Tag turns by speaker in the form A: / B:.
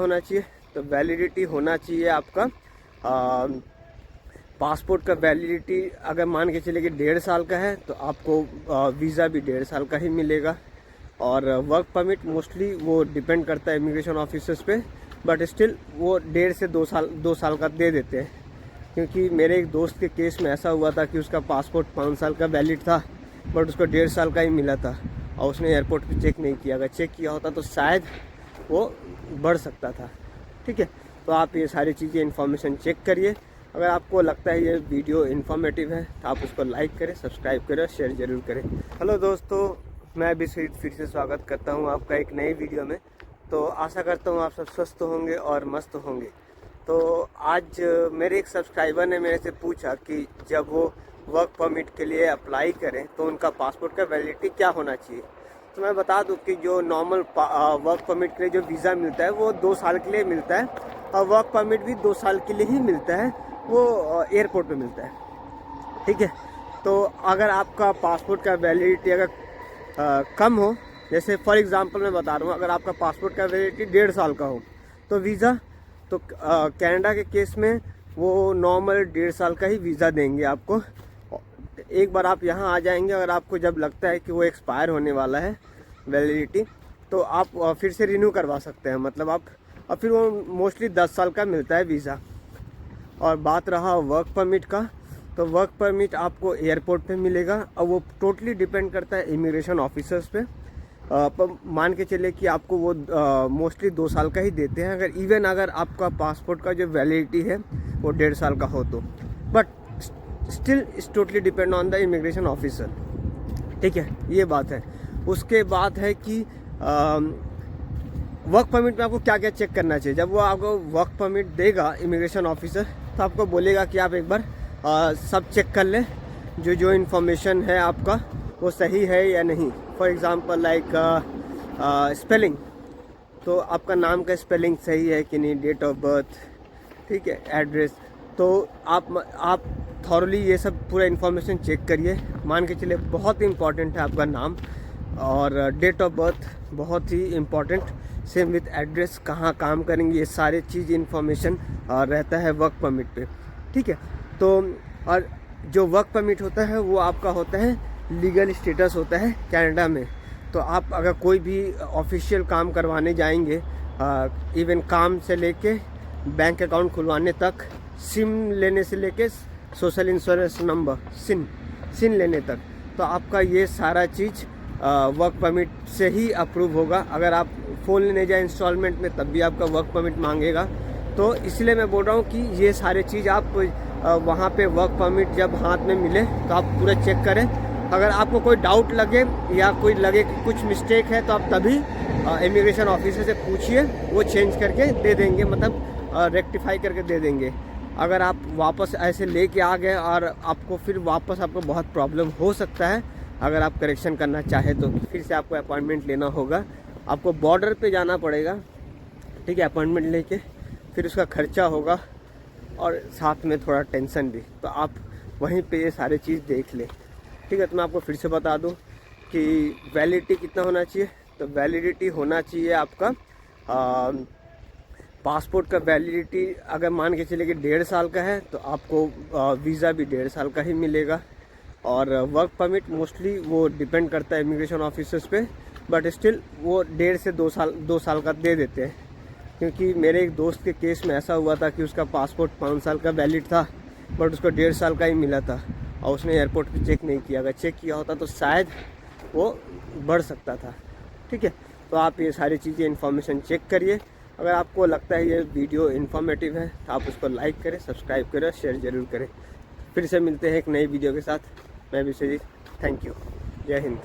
A: होना चाहिए तो वैलिडिटी होना चाहिए आपका पासपोर्ट का वैलिडिटी अगर मान के चलिए कि 1.5 साल का है तो आपको वीज़ा भी 1.5 साल का ही मिलेगा। और वर्क परमिट मोस्टली वो डिपेंड करता है इमिग्रेशन ऑफिसर्स पे, बट स्टिल वो 1.5 से 2 साल का दे देते हैं। क्योंकि मेरे एक दोस्त के केस में ऐसा हुआ था कि उसका पासपोर्ट 5 साल का वैलिड था बट उसको 1.5 साल का ही मिला था और उसने एयरपोर्ट पे चेक नहीं किया। अगर चेक किया होता तो शायद वो बढ़ सकता था। ठीक है, तो आप ये सारी चीज़ें इन्फॉर्मेशन चेक करिए। अगर आपको लगता है ये वीडियो इन्फॉर्मेटिव है तो आप उसको लाइक करें, सब्सक्राइब करें और शेयर ज़रूर करें। हेलो दोस्तों, मैं विश्वजीत फिर से स्वागत करता हूँ आपका एक नई वीडियो में। तो आशा करता हूँ आप सब स्वस्थ होंगे और मस्त होंगे। तो आज मेरे एक सब्सक्राइबर ने मेरे से पूछा कि जब वो वर्क परमिट के लिए अप्लाई करें तो उनका पासपोर्ट का वैलिडिटी क्या होना चाहिए। तो मैं बता दूं कि जो नॉर्मल वर्क परमिट के लिए जो वीज़ा मिलता है वो 2 साल के लिए मिलता है और वर्क परमिट भी 2 साल के लिए ही मिलता है, वो एयरपोर्ट पे मिलता है। ठीक है, तो अगर आपका पासपोर्ट का वैलिडिटी अगर कम हो, जैसे फॉर एग्जांपल मैं बता रहा हूँ, अगर आपका पासपोर्ट का वैलिडिटी 1.5 साल का हो तो वीज़ा तो कनाडा के केस में वो नॉर्मल 1.5 साल का ही वीज़ा देंगे आपको। एक बार आप यहाँ आ जाएंगे, अगर आपको जब लगता है कि वो एक्सपायर होने वाला है वैलिडिटी तो आप फिर से रिन्यू करवा सकते हैं। मतलब आप और फिर वो मोस्टली 10 साल का मिलता है वीज़ा। और बात रहा वर्क परमिट का, तो वर्क परमिट आपको एयरपोर्ट पे मिलेगा और वो टोटली डिपेंड करता है इमिग्रेशन ऑफिसर्स पे। पर मान के चले कि आपको वो मोस्टली 2 साल का ही देते हैं, अगर आपका पासपोर्ट का जो वैलिडिटी है वो 1.5 साल का हो तो। But still it's totally depend on the immigration officer. ठीक है, ये बात है। उसके बाद है कि वर्क परमिट में आपको क्या क्या चेक करना चाहिए। जब वो आपको वर्क परमिट देगा इमिग्रेशन ऑफिसर तो आपको बोलेगा कि आप एक बार सब चेक कर लें, जो इन्फॉर्मेशन है आपका वो सही है या नहीं। फॉर एग्ज़ाम्पल लाइक स्पेलिंग, तो आपका नाम का स्पेलिंग सही है कि नहीं, डेट ऑफ बर्थ, ठीक है, एड्रेस। तो आप थॉरली ये सब पूरा इन्फॉर्मेशन चेक करिए। मान के चलिए बहुत ही इम्पॉर्टेंट है आपका नाम और डेट ऑफ बर्थ, बहुत ही इम्पॉर्टेंट। सेम विथ एड्रेस, कहाँ काम करेंगे, ये सारे चीज़ इन्फॉर्मेशन रहता है वर्क परमिट पे। ठीक है, तो और जो वर्क परमिट होता है वो आपका होता है लीगल स्टेटस होता है कनाडा में। तो आप अगर कोई भी ऑफिशियल काम करवाने जाएंगे, इवन काम से लेके बैंक अकाउंट खुलवाने तक, सिम लेने से लेके सोशल इंश्योरेंस नंबर सिन लेने तक, तो आपका ये सारा चीज़ वर्क परमिट से ही अप्रूव होगा। अगर आप फ़ोन लेने जाए इंस्टॉलमेंट में तब भी आपका वर्क परमिट मांगेगा। तो इसलिए मैं बोल रहा हूँ कि ये सारे चीज़ आप वहाँ पे वर्क परमिट जब हाथ में मिले तो आप पूरा चेक करें। अगर आपको कोई डाउट लगे या कोई लगे कि कुछ मिस्टेक है तो आप तभी इमिग्रेशन ऑफिसर से पूछिए, वो चेंज करके दे देंगे, मतलब रेक्टिफाई करके दे देंगे। अगर आप वापस ऐसे लेके आ गए और आपको फिर वापस आपको बहुत प्रॉब्लम हो सकता है। अगर आप करेक्शन करना चाहे तो फिर से आपको अपॉइंटमेंट लेना होगा, आपको बॉर्डर पे जाना पड़ेगा। ठीक है, अपॉइंटमेंट लेके फिर उसका खर्चा होगा और साथ में थोड़ा टेंशन भी। तो आप वहीं पे ये सारी चीज़ देख लें। ठीक है, तो मैं आपको फिर से बता दूं कि वैलिडिटी कितना होना चाहिए। तो वैलिडिटी होना चाहिए आपका पासपोर्ट का वैलिडिटी अगर मान के चलिए कि 1.5 साल का है तो आपको वीज़ा भी 1.5 साल का ही मिलेगा। और वर्क परमिट मोस्टली वो डिपेंड करता है इमिग्रेशन ऑफिसर्स पे, बट स्टिल वो 1.5 से 2 साल का दे देते हैं। क्योंकि मेरे एक दोस्त के केस में ऐसा हुआ था कि उसका पासपोर्ट 5 साल का वैलिड था बट उसको 1.5 साल का ही मिला था और उसने एयरपोर्ट पे चेक नहीं किया। अगर चेक किया होता तो शायद वो बढ़ सकता था। ठीक है, तो आप ये सारी चीज़ें इन्फॉर्मेशन चेक करिए। अगर आपको लगता है ये वीडियो इन्फॉर्मेटिव है तो आप उसको लाइक करें, सब्सक्राइब करें, शेयर ज़रूर करें। फिर से मिलते हैं एक नई वीडियो के साथ। मैं विश्वजीत, थैंक यू, जय हिंद।